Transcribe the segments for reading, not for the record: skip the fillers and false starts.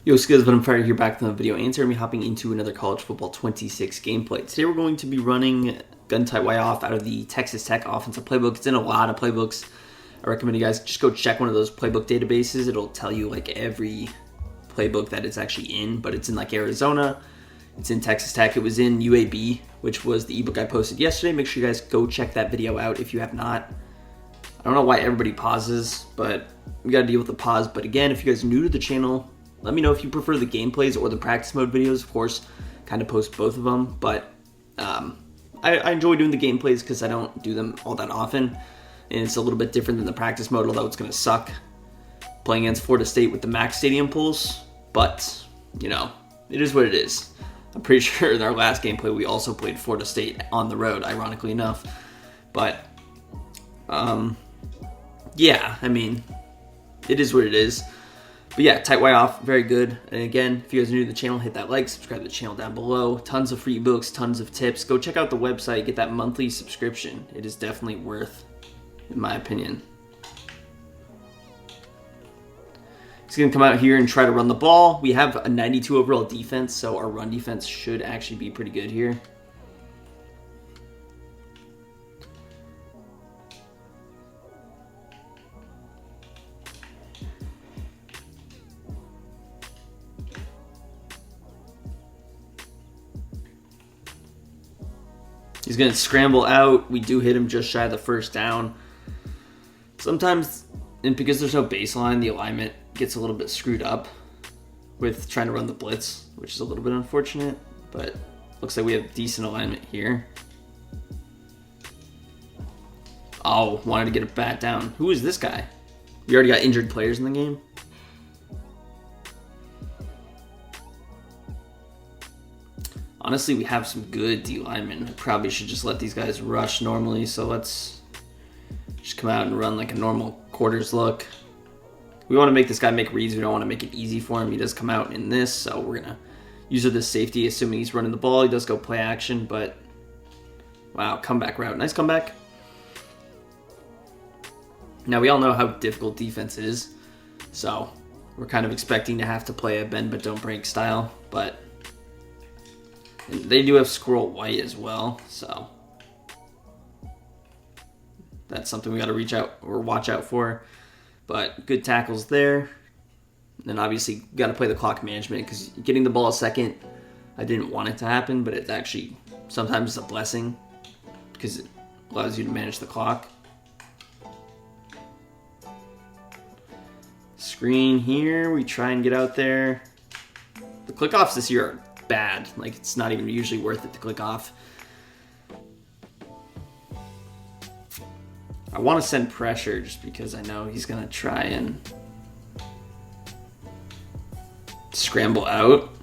Yo, Skills, but I'm Fire here back from the video answer. I'm hopping into another College Football 26 gameplay. Today we're going to be running Gun Tight Y Off out of the Texas Tech offensive playbook. It's in a lot of playbooks. I recommend you guys just go check one of those playbook databases. It'll tell you like every playbook that it's actually in, but it's in like Arizona. It's in Texas Tech. It was in UAB, which was the ebook I posted yesterday. Make sure you guys go check that video out if you have not. I don't know why everybody pauses, but we got to deal with the pause. But again, if you guys are new to the channel, let me know if you prefer the gameplays or the practice mode videos. Of course, kind of post both of them, but I enjoy doing the gameplays because I don't do them all that often, and it's a little bit different than the practice mode, although it's going to suck playing against Florida State with the max stadium pulls, but, you know, it is what it is. I'm pretty sure in our last gameplay we also played Florida State on the road, ironically enough, but, yeah, I mean, it is what it is. But yeah, Tight Y Off, very good. And again, if you guys are new to the channel, hit that like, subscribe to the channel down below. Tons of free books, tons of tips. Go check out the website, get that monthly subscription. It is definitely worth, in my opinion. He's going to come out here and try to run the ball. We have a 92 overall defense, so our run defense should actually be pretty good here. He's going to scramble out. We do hit him just shy of the first down. Sometimes, and because there's no baseline, the alignment gets a little bit screwed up with trying to run the blitz, which is a little bit unfortunate, but looks like we have decent alignment here. Oh, wanted to get a bat down. Who is this guy? We already got injured players in the game. Honestly, we have some good D linemen. I probably should just let these guys rush normally, so let's just come out and run like a normal quarters look. We want to make this guy make reads. We don't want to make it easy for him. He does come out in this, so we're going to use this safety, assuming he's running the ball. He does go play action, but wow, comeback route. Nice comeback. Now, we all know how difficult defense is, so we're kind of expecting to have to play a bend but don't break style, but and they do have Squirrel White as well, so that's something we got to reach out or watch out for. But good tackles there. And obviously, got to play the clock management because getting the ball a second, I didn't want it to happen, but it's actually sometimes a blessing because it allows you to manage the clock. Screen here, we try and get out there. The click offs this year are bad. Like, it's not even usually worth it to click off. I want to send pressure just because I know he's going to try and scramble out.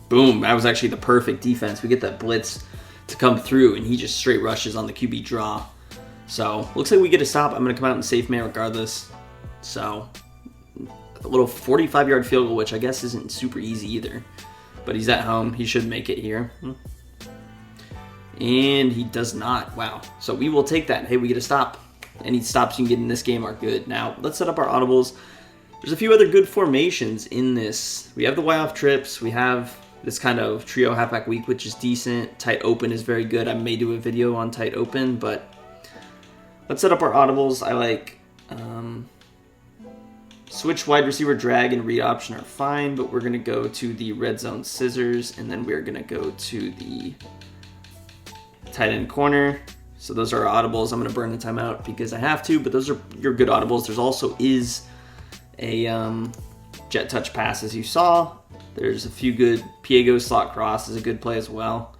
Boom, that was actually the perfect defense. We get that blitz to come through, and he just straight rushes on the QB draw. So, looks like we get a stop. I'm going to come out in safe man regardless. So, a little 45-yard field goal, which I guess isn't super easy either. But he's at home. He should make it here. And he does not. Wow. So, we will take that. Hey, we get a stop. Any stops you can get in this game are good. Now, let's set up our audibles. There's a few other good formations in this. We have the Y-off trips. We have this kind of trio halfback week, which is decent. Tight open is very good. I may do a video on tight open, but let's set up our audibles. I like switch wide receiver drag and read option are fine, but we're going to go to the red zone scissors, and then we're going to go to the tight end corner. So those are our audibles. I'm going to burn the timeout because I have to, but those are your good audibles. There's also is a jet touch pass, as you saw. There's a few good. Piego slot cross is a good play as well.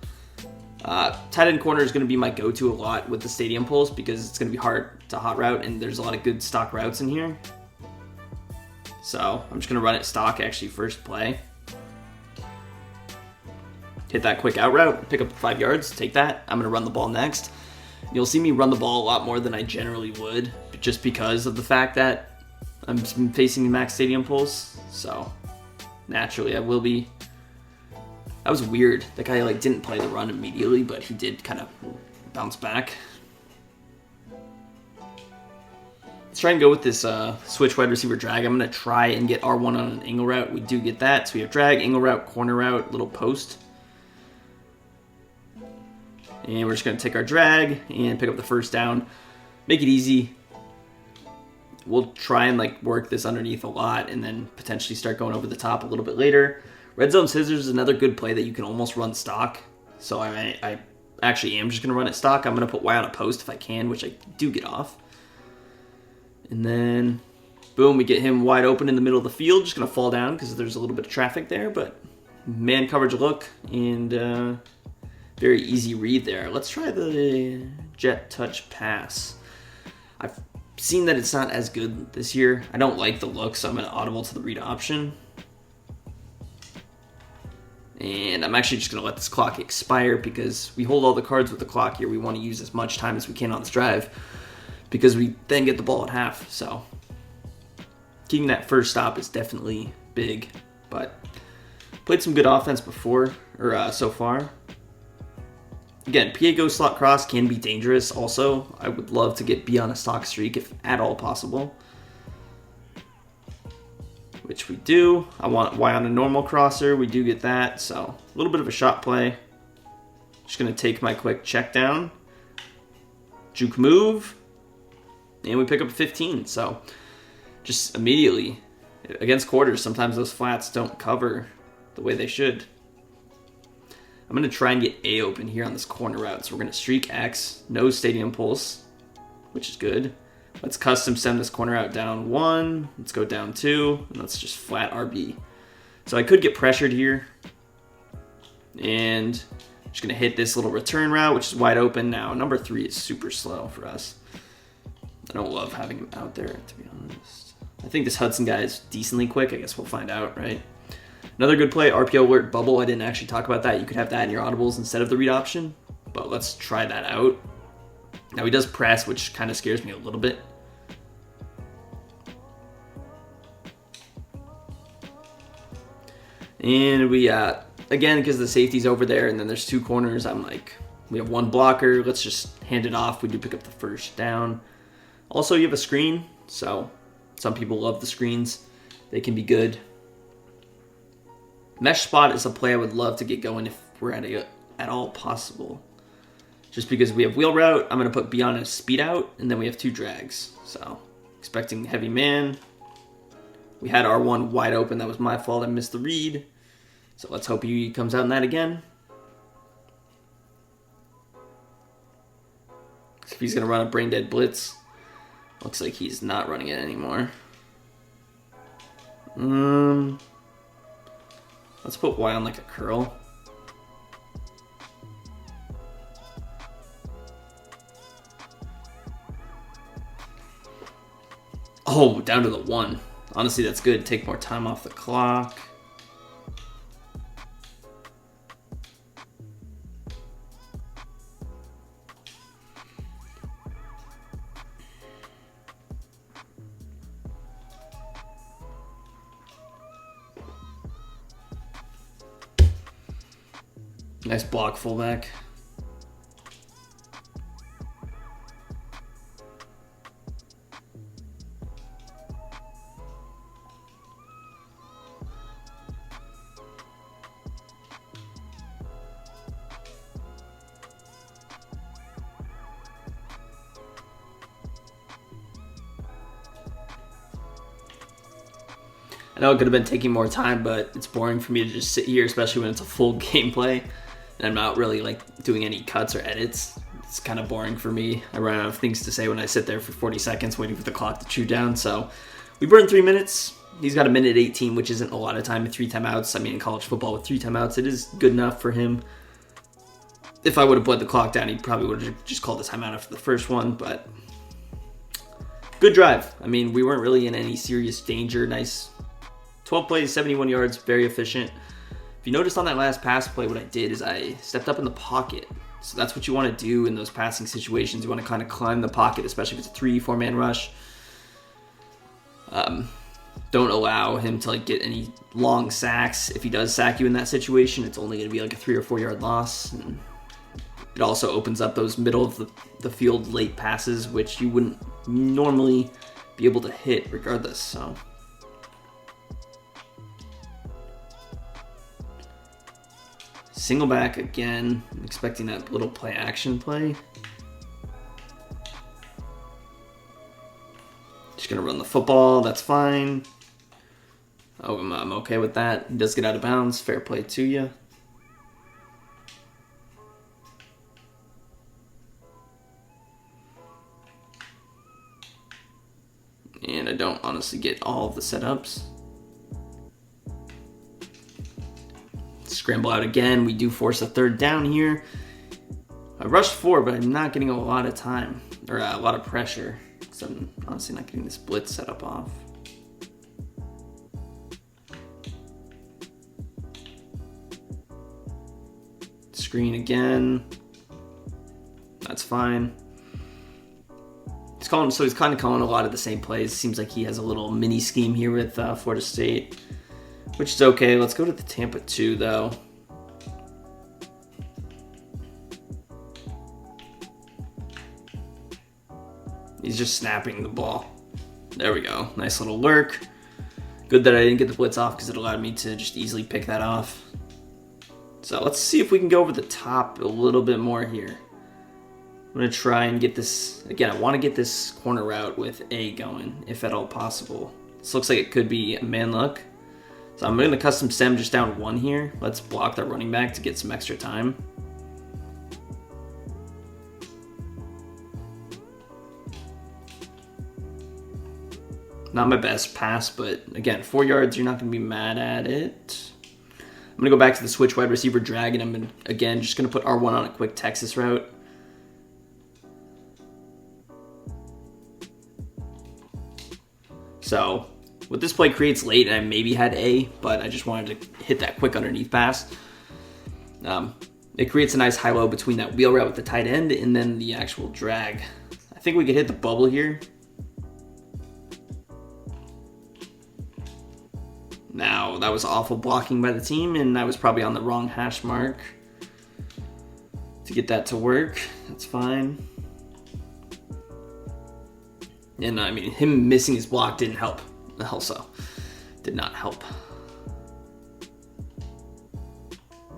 Tight end corner is going to be my go-to a lot with the stadium pulls because it's going to be hard to hot route, and there's a lot of good stock routes in here. So I'm just going to run it stock actually first play. Hit that quick out route, pick up 5 yards, take that. I'm going to run the ball next. You'll see me run the ball a lot more than I generally would just because of the fact that I'm facing max stadium pulls. So naturally I will be That was weird. That guy like didn't play the run immediately, but he did kind of bounce back. Let's try and go with this switch wide receiver drag. I'm going to try and get R1 on an angle route. We do get that. So we have drag, angle route, corner route, little post. And we're just going to take our drag and pick up the first down. Make it easy. We'll try and like work this underneath a lot and then potentially start going over the top a little bit later. Red zone scissors is another good play that you can almost run stock. So I actually am just going to run it stock. I'm going to put Y on a post if I can, which I do get off. And then, boom, we get him wide open in the middle of the field. Just going to fall down because there's a little bit of traffic there. But man coverage look and very easy read there. Let's try the jet touch pass. I've seen that it's not as good this year. I don't like the look, so I'm going to audible to the read option. And I'm actually just going to let this clock expire because we hold all the cards with the clock here. We want to use as much time as we can on this drive because we then get the ball at half. So keeping that first stop is definitely big, but played some good offense before, or so far. Again, PA go slot cross can be dangerous also. I would love to get B on a stock streak if at all possible, which we do. I want Y on a normal crosser. We do get that, so a little bit of a shot play. Just going to take my quick check down. Juke move. And we pick up 15, so just immediately. Against quarters, sometimes those flats don't cover the way they should. I'm going to try and get A open here on this corner route. So we're going to streak X, no stadium pulse, which is good. Let's custom send this corner out down 1. Let's go down 2. And let's just flat RB. So I could get pressured here. And just going to hit this little return route, which is wide open now. Number 3 is super slow for us. I don't love having him out there, to be honest. I think this Hudson guy is decently quick. I guess we'll find out, right? Another good play, RPO alert bubble. I didn't actually talk about that. You could have that in your audibles instead of the read option, but let's try that out. Now he does press, which kind of scares me a little bit. And we, again, because the safety's over there and then there's 2 corners, I'm like, we have 1 blocker. Let's just hand it off. We do pick up the first down. Also, you have a screen, so some people love the screens. They can be good. Mesh spot is a play I would love to get going if we're at all possible. Just because we have wheel route, I'm going to put B on a speed out, and then we have 2 drags. So, expecting heavy man. We had R1 wide open. That was my fault. I missed the read. So let's hope he comes out in that again. If he's going to run a brain dead blitz. Looks like he's not running it anymore. Let's put Y on like a curl. Oh, down to the 1. Honestly, that's good. Take more time off the clock. Nice block, fullback. I know it could have been taking more time, but it's boring for me to just sit here, especially when it's a full gameplay. And I'm not really like doing any cuts or edits. It's kind of boring for me. I run out of things to say when I sit there for 40 seconds waiting for the clock to chew down. So we burned 3 minutes. He's got 1:18, which isn't a lot of time with 3 timeouts. I mean, in college football with 3 timeouts, it is good enough for him. If I would have bled the clock down, he probably would have just called a timeout after the first one, but good drive. I mean, we weren't really in any serious danger. Nice 12 plays, 71 yards, very efficient. If you noticed on that last pass play, what I did is I stepped up in the pocket. So that's what you want to do in those passing situations. You want to kind of climb the pocket, especially if it's a 3-4 man rush. Don't allow him to like get any long sacks. If he does sack you in that situation, it's only going to be like a 3 or 4 yard loss. And it also opens up those middle of the field late passes, which you wouldn't normally be able to hit regardless. So single back again. I'm expecting that little play action play. Just going to run the football. That's fine. Oh, I'm okay with that. He does get out of bounds. Fair play to you. And I don't honestly get all of the setups. Scramble out again. We do force a third down here. I rushed 4, but I'm not getting a lot of time, or a lot of pressure, because I'm honestly not getting this blitz setup off. Screen again. That's fine. He's kind of calling a lot of the same plays. Seems like he has a little mini scheme here with Florida State, which is okay. Let's go to the Tampa 2, though. He's just snapping the ball. There we go. Nice little lurk. Good that I didn't get the blitz off because it allowed me to just easily pick that off. So let's see if we can go over the top a little bit more here. I'm going to try and get this, again, I want to get this corner route with A going, if at all possible. This looks like it could be a man look. So I'm going to custom stem just down 1 here. Let's block that running back to get some extra time. Not my best pass, but again, 4 yards, you're not going to be mad at it. I'm going to go back to the switch wide receiver drag, and I'm, again, just going to put R1 on a quick Texas route. So, what this play creates late, and I maybe had A, but I just wanted to hit that quick underneath pass. It creates a nice high-low between that wheel route with the tight end and then the actual drag. I think we could hit the bubble here. Now, that was awful blocking by the team, and I was probably on the wrong hash mark to get that to work. That's fine. And I mean, him missing his block didn't help. Also, did not help.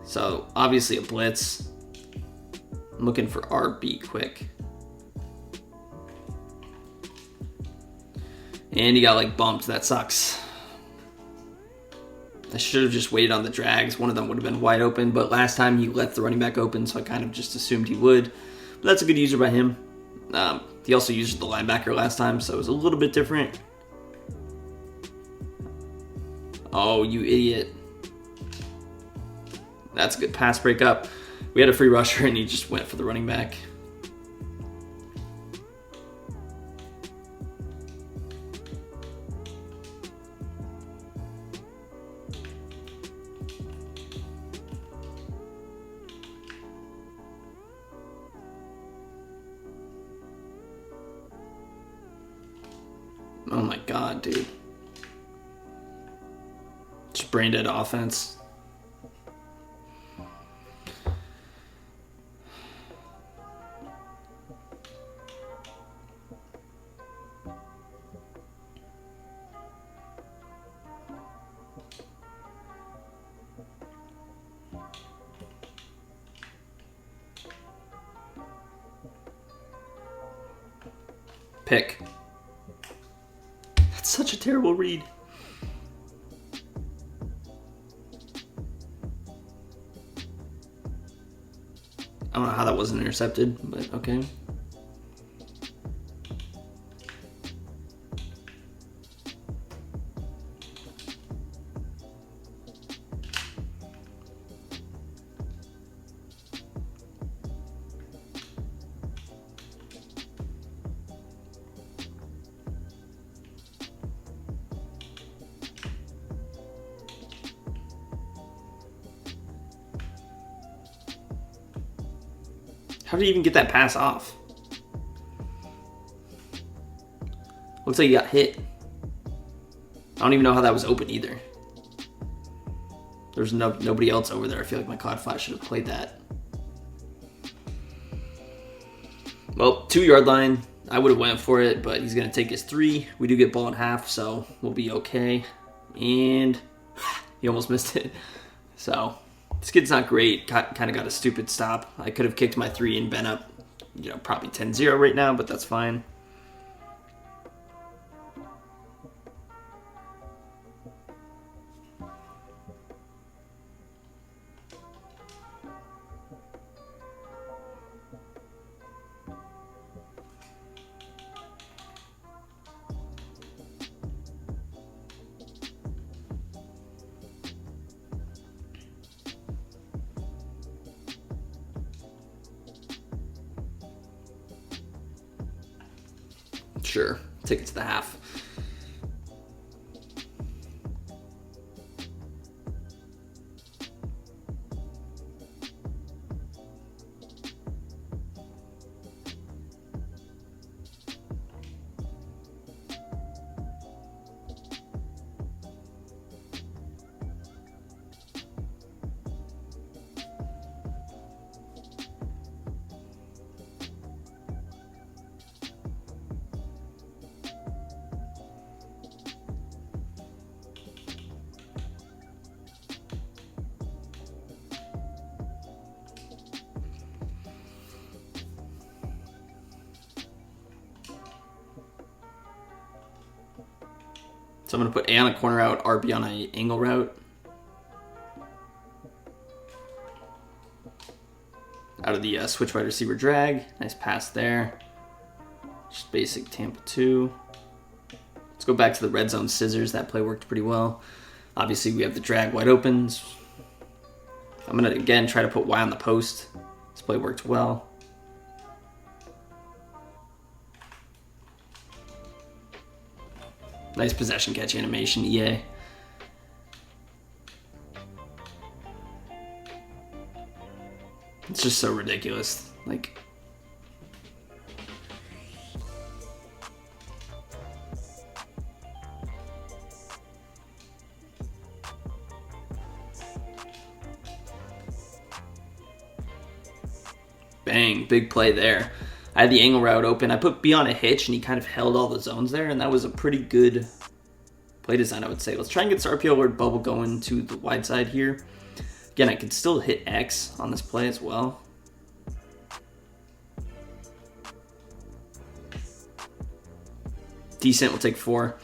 So, obviously a blitz. I'm looking for RB quick. And he got like bumped. That sucks. I should have just waited on the drags. One of them would have been wide open, but last time he left the running back open, so I kind of just assumed he would. But that's a good user by him. He also used the linebacker last time, so it was a little bit different. Oh, you idiot. That's a good pass breakup. We had a free rusher, and he just went for the running back. Oh my god, dude. Just brain dead offense. Pick. That's such a terrible read. I don't know how that wasn't intercepted, but okay. How did he even get that pass off? Looks like he got hit. don't even know how that was open either. There's nobody else over there. I feel like my COD 5 should have played that. Well, 2-yard line. I would have went for it, but he's going to take his 3. We do get ball in half, so we'll be okay. And he almost missed it. So this kid's not great. Kind of got a stupid stop. I could have kicked my 3 and been up, probably 10-0 right now, but that's fine. Sure, take it to the half. So I'm going to put A on a corner route, RB on an angle route. Out of the switch wide receiver drag. Nice pass there. Just basic Tampa 2. Let's go back to the red zone scissors. That play worked pretty well. Obviously, we have the drag wide opens. I'm going to, again, try to put Y on the post. This play worked well. Nice possession catch animation, EA. It's just so ridiculous. Like, bang, big play there. I had the angle route open. I put B on a hitch, and he kind of held all the zones there, and that was a pretty good play design, I would say. Let's try and get this RPO alert bubble going to the wide side here. Again, I could still hit X on this play as well. Decent, we'll take 4.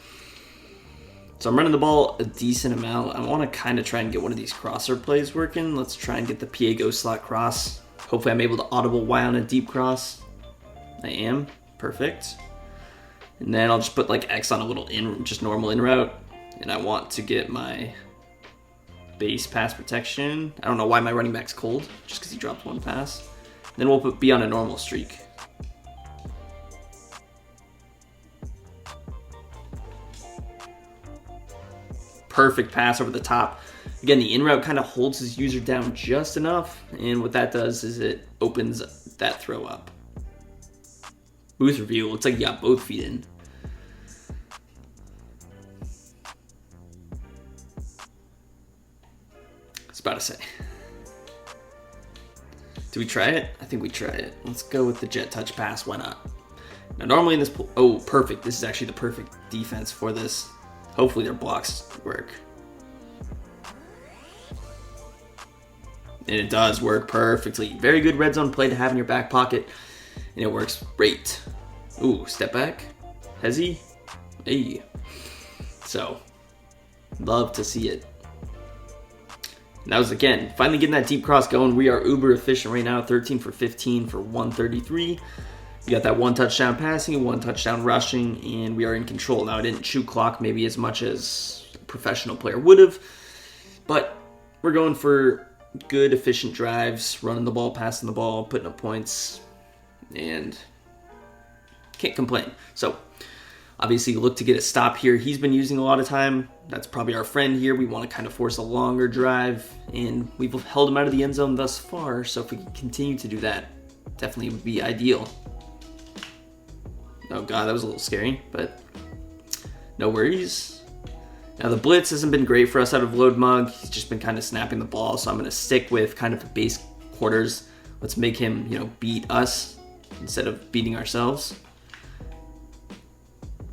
So I'm running the ball a decent amount. I want to kind of try and get one of these crosser plays working. Let's try and get the PA ghost slot cross. Hopefully I'm able to audible Y on a deep cross. I am. Perfect. And then I'll just put like X on a little just normal in route. And I want to get my base pass protection. I don't know why my running back's cold, just because he dropped 1 pass. Then we'll put B on a normal streak. Perfect pass over the top. Again, the in route kind of holds his user down just enough. And what that does is it opens that throw up. Booth review, looks like you got both feet in. I was about to say. Do we try it? I think we try it. Let's go with the jet touch pass, why not? Now normally in this, oh, perfect. This is actually the perfect defense for this. Hopefully their blocks work. And it does work perfectly. Very good red zone play to have in your back pocket. And it works great. Ooh, step back. Hezzy. Hey. So, love to see it. And that was, again, finally getting that deep cross going. We are uber efficient right now. 13 for 15 for 133. We got that 1 touchdown passing, 1 touchdown rushing, and we are in control. Now, I didn't chew clock maybe as much as a professional player would have, but we're going for good, efficient drives, running the ball, passing the ball, putting up points, and can't complain. So, obviously, look to get a stop here. He's been using a lot of time. That's probably our friend here. We want to kind of force a longer drive, and we've held him out of the end zone thus far, so if we can continue to do that, definitely would be ideal. Oh god, that was a little scary, but no worries. Now the blitz hasn't been great for us out of load mug. He's just been kind of snapping the ball, so I'm going to stick with kind of the base quarters. Let's make him, you know, beat us instead of beating ourselves.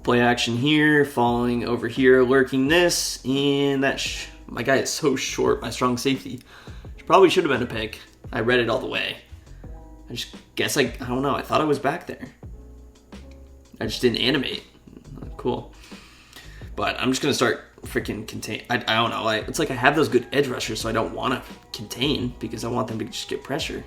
Play action here, falling over here, lurking this, and that my guy is so short, my strong safety. Probably should have been a pick. I read it all the way. I just guess I don't know, I thought I was back there. I just didn't animate. Cool. But I'm just going to start freaking contain. I don't know. It's like I have those good edge rushers, so I don't want to contain because I want them to just get pressure.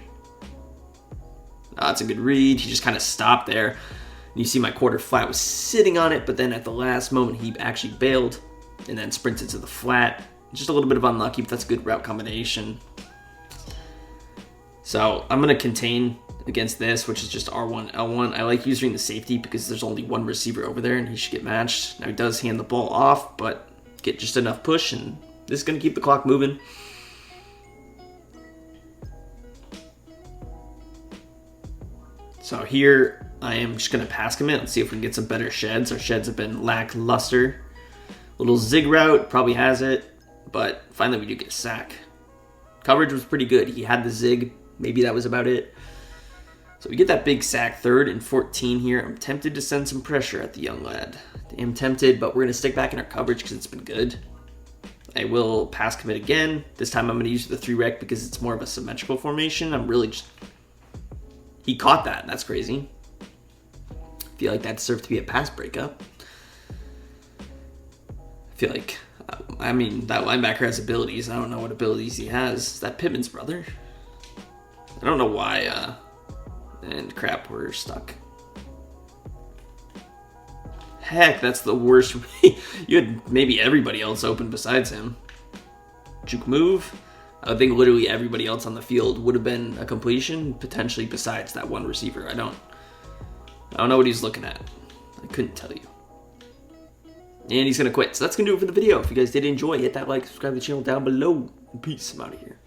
That's a good read. He just kind of stopped there. And you see my quarter flat was sitting on it, but then at the last moment he actually bailed and then sprinted to the flat. Just a little bit of unlucky, but that's a good route combination. So I'm going to contain against this, which is just R1, L1. I like using the safety because there's only one receiver over there and he should get matched. Now he does hand the ball off, but get just enough push, and this is going to keep the clock moving. So here I am just going to pass commit. Let's see if we can get some better sheds. Our sheds have been lackluster. Little zig route, probably has it, but finally we do get a sack. Coverage was pretty good. He had the zig. Maybe that was about it. So we get that big sack, 3rd and 14 here. I'm tempted to send some pressure at the young lad. I'm tempted, but we're going to stick back in our coverage because it's been good. I will pass commit again. This time I'm going to use the 3-rec because it's more of a symmetrical formation. I'm really just... He caught that. That's crazy. I feel like that deserved to be a pass breakup. I feel like... I mean, that linebacker has abilities. I don't know what abilities he has. Is that Pittman's brother? I don't know why, and crap, we're stuck. Heck, that's the worst. You had maybe everybody else open besides him. Juke move. I think literally everybody else on the field would have been a completion, potentially besides that one receiver. I don't know what he's looking at. I couldn't tell you. And he's going to quit. So that's going to do it for the video. If you guys did enjoy, hit that like, subscribe to the channel down below. Peace. I'm out of here.